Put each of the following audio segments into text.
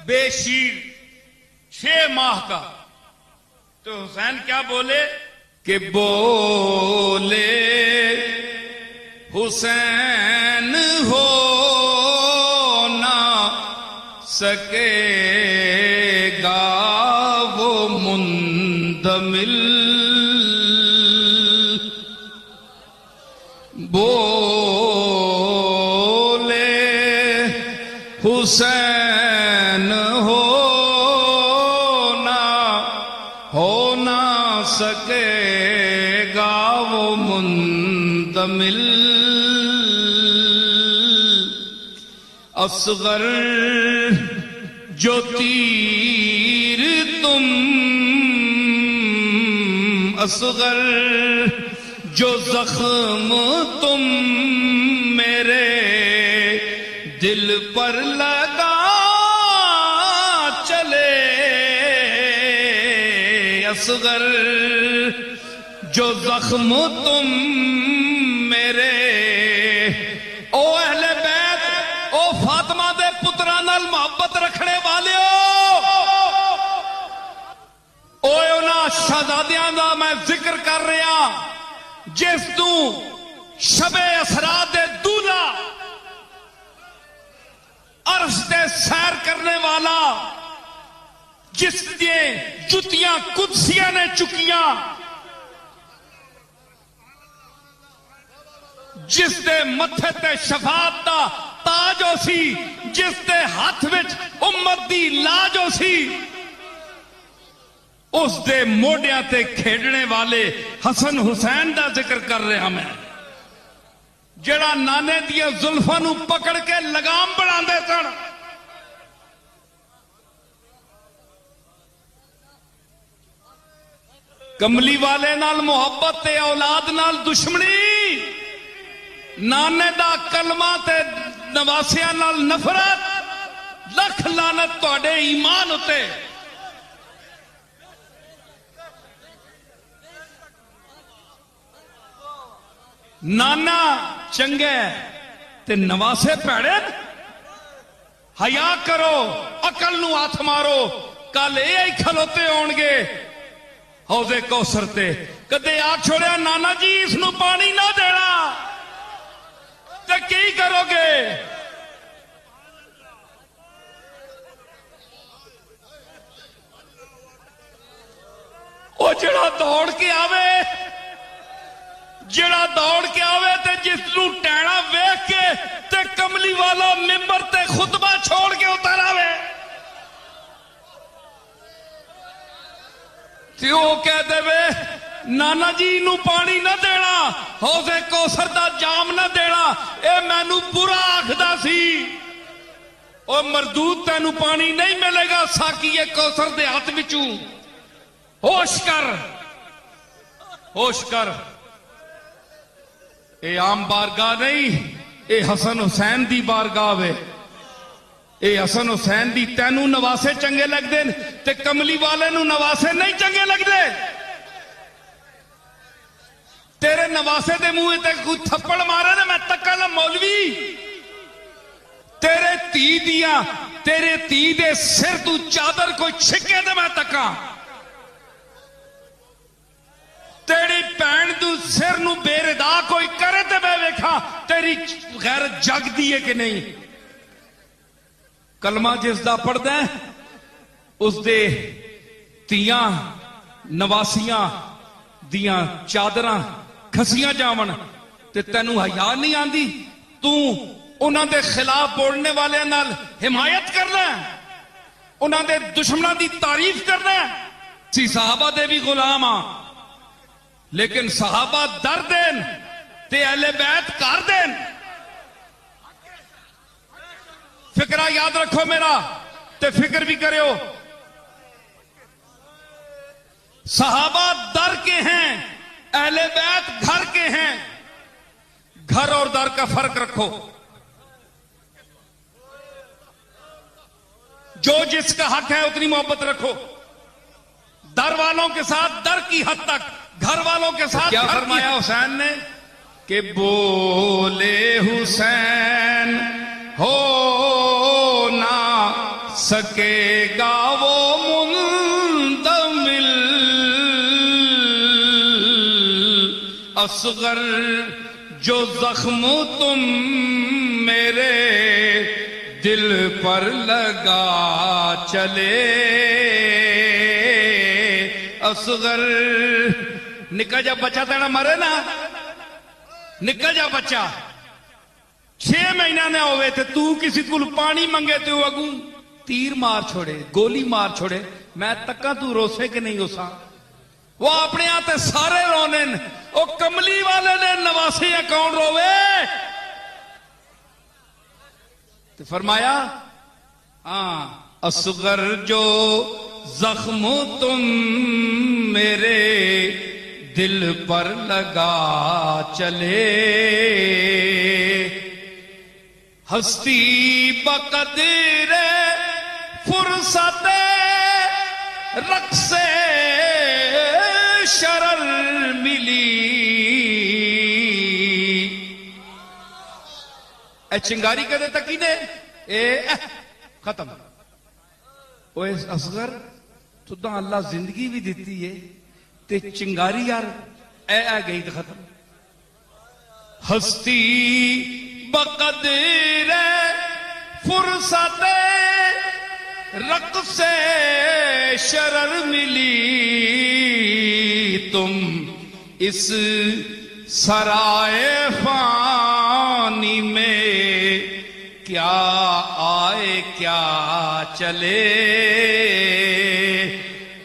بے شیر 6 ماہ کا. تو حسین کیا بولے کہ بولے حسین ہو نہ سکے گا وہ مندمل. بولے حسین ہو نہ سکے گا وہ منتمل. اصغر جو تیر تم اصغر جو زخم تم میرے دل پر لگا چلے. اصغر جو زخم تم میرے او اہل بیت او فاطمہ دے پتراں نال محبت رکھنے والیو او انہاں شہزادیاں دا میں ذکر کر رہا جس تو شب اسرا دے دولا عرش تے سیر کرنے والا جس دے جتیاں قدسیاں نے چکیاں جس دے متھے تے شفاعت دا تاج ہو سی جس دے ہاتھ وچ امت دی لاج ہو سی اس دے موڈیاں تے کھیڑنے والے حسن حسین دا ذکر کر رہا میں جڑا نانے دیا زلفاں نو پکڑ کے لگام بنا دے سن. کملی والے نال محبت تے اولاد نال دشمنی نانے دا کلمہ تے نواسیاں نال نفرت لکھ لعنت تواڈے ایمان اتے. نانا چنگے تے نواسے پیڑے. حیا کرو عقل نو ہاتھ مارو کل یہ کھلوتے ہون گے حوض کوثر تے کدے آ چھوڑیا نانا جی اس نو پانی نہ دینا تے کی کرو گے. او جڑا دوڑ کے آوے تے جس نو ٹینا ویکھ کے تے کملی والا ممبر تے خطبہ چھوڑ کے اتر آوے تے او کہہ دے وے نانا جی نو پانی نہ دینا حوض کوثر دا جام نہ دینا اے مینوں برا آکھدا سی. او مردود تینوں پانی نہیں ملے گا ساقی کوثر دے ہاتھ وچوں. ہوش کر اے عام بارگاہ نہیں اے حسن حسین دی بارگاہ وے. اے حسن حسین دی تینوں نواسے چنگے لگ دے تے کملی والے نو نواسے نہیں چنگے لگ دے. تیرے نواسے دے منہ تے کوئی تھپڑ مارے نا میں تکا نا مولوی تیرے تھی دے سر تو چادر کوئی چھکے دے میں تکا تیری پین دو سر نو بے ردا کوئی کرے تے میں ویکھا تیری غیرت جگ دیئے کہ نہیں. کلمہ جس دا پڑھ دیں اس دے تیاں نواسیاں دیاں چادراں کھسیاں جاون تے تینوں حیا نہیں آندی تو انہاں دے خلاف بولنے والے نال حمایت کرنا انہاں دے دشمناں دی تعریف کرنا. سی صحابہ دے بھی غلام ہاں لیکن صحابہ در دین تے اہل بیت کر دین. فکرہ یاد رکھو میرا تے فکر بھی کریو. صحابہ در کے ہیں اہل بیت گھر کے ہیں. گھر اور در کا فرق رکھو. جو جس کا حق ہے اتنی محبت رکھو. در والوں کے ساتھ در کی حد تک گھر والوں کے ساتھ کیا فرمایا حسین نے کہ بولے حسین ہو نہ سکے گا وہ منتمل اصغر جو زخم تم میرے دل پر لگا چلے اصغر نکا جا بچہ تینا مرے نا نکا جا بچہ 6 مہینہ نے ہوئے تھے تو کسی کو پانی منگے تے اگوں تیر مار چھوڑے گولی مار چھوڑے میں تکا تو روسے کہ نہیں روسا وہ اپنے آتے سارے رونے وہ کملی والے نے نواسی اکاؤنٹ روے تو فرمایا اصغر جو زخم تم میرے دل پر لگا چلے ہستی بقدر فرصت رقص شرر ملی اے چنگاری کدے تکی دے ختم اوے اصغر تو اللہ زندگی بھی دیتی ہے تے چنگاری یار اے گئی تو ختم ہستی بقدر فرصت رقص شرر ملی تم اس سرائے فانی میں کیا آئے کیا چلے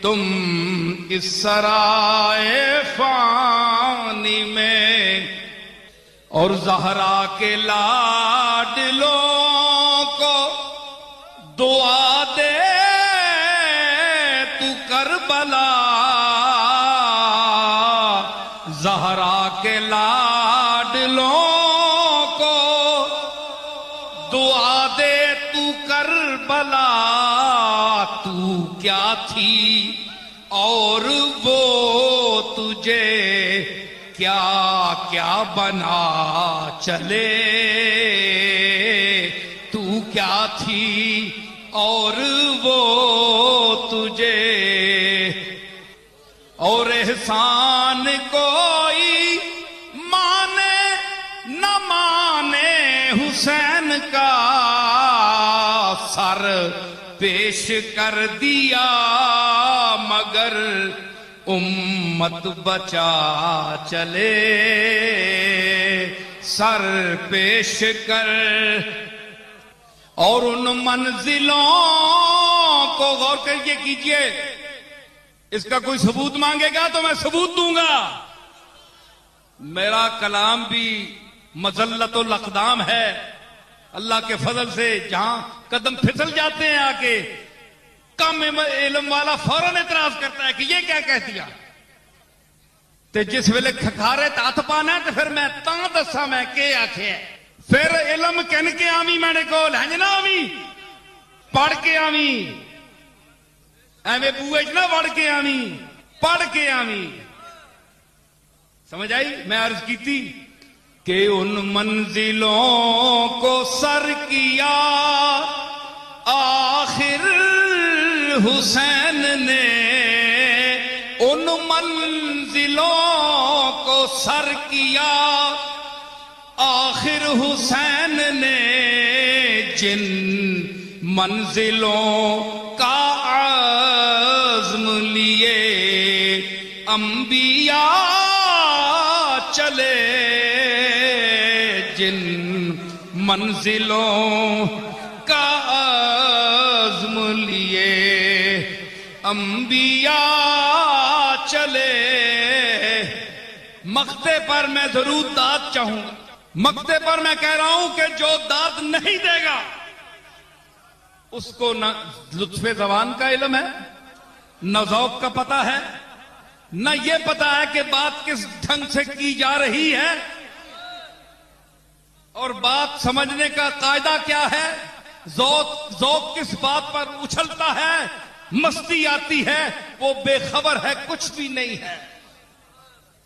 تم اس سرائے فانی میں اور زہرا کے لاڈلوں کو دعا دے تو کربلا زہرا کے لاڈلوں کو دعا دے تو کربلا تو کیا تھی اور وہ تجھے کیا کیا بنا چلے تو کیا تھی اور وہ تجھے اور احسان کوئی مانے نہ مانے حسین کا سر پیش کر دیا مگر امت بچا چلے سر پیش کر اور ان منزلوں کو غور کر کے کیجئے اس کا کوئی ثبوت مانگے گا تو میں ثبوت دوں گا میرا کلام بھی مذلت الاقدام ہے اللہ کے فضل سے جہاں قدم پھسل جاتے ہیں آ کے کم علم والا فوراً اعتراض کرتا ہے کہ یہ کیا کہہ دیا تے جس ویلے کھکھارے ہاتھ پانا ہے تو پھر میں تاں دسا میں کہ آکھے پھر علم کہن کے آمی میں نے کول ہے نا آمی پڑھ کے آمی ایویں بوئے نہ پڑھ کے آمی پڑھ کے آمی سمجھ آئی میں عرض کی تھی کہ ان منزلوں کو سر کیا آخر حسین نے ان منزلوں کو سر کیا آخر حسین نے جن منزلوں کا عزم لیے انبیاء چلے جن منزلوں کا عزم لیے انبیاء چلے مقتے پر میں ضرور داد چاہوں گا مقتے پر میں کہہ رہا ہوں کہ جو داد نہیں دے گا اس کو نہ لطف زبان کا علم ہے نہ ذوق کا پتہ ہے نہ یہ پتہ ہے کہ بات کس ڈھنگ سے کی جا رہی ہے اور بات سمجھنے کا قاعدہ کیا ہے ذوق کس بات پر اچھلتا ہے مستی آتی ہے وہ بے خبر ہے کچھ بھی نہیں ہے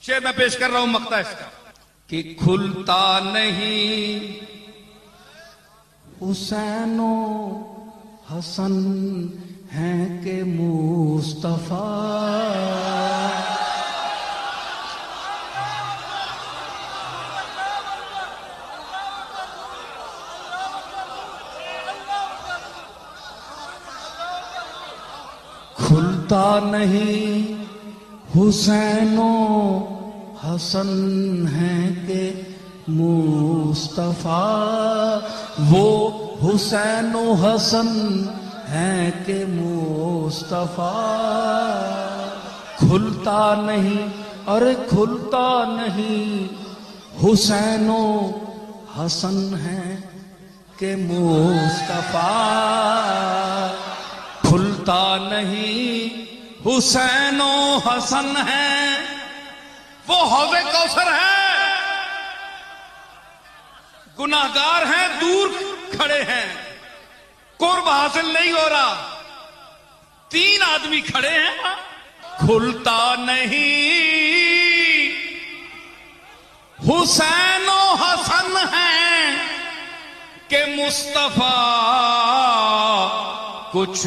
شعر میں پیش کر رہا ہوں مقطع اس کا کہ کھلتا نہیں حسینو حسن ہیں کہ مصطفیٰ کھلتا نہیں حسین و حسن ہیں کہ مصطفیٰ وہ حسین و حسن ہیں کہ مصطفیٰ کھلتا نہیں ارے کھلتا نہیں حسین و حسن ہیں کہ مصطفیٰ کھلتا نہیں حسین و حسن ہیں وہ حوض کوثر ہے گناہگار ہیں دور کھڑے ہیں قرب حاصل نہیں ہو رہا 3 آدمی کھڑے ہیں کھلتا نہیں حسین و حسن ہیں کہ مصطفیٰ کچھ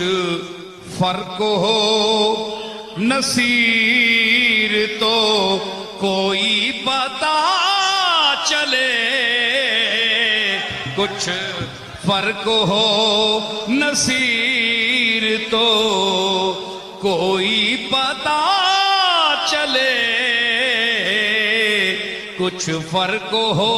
فرق ہو نصیر تو کوئی پتا چلے کچھ فرق ہو نصیر تو کوئی پتا چلے کچھ فرق ہو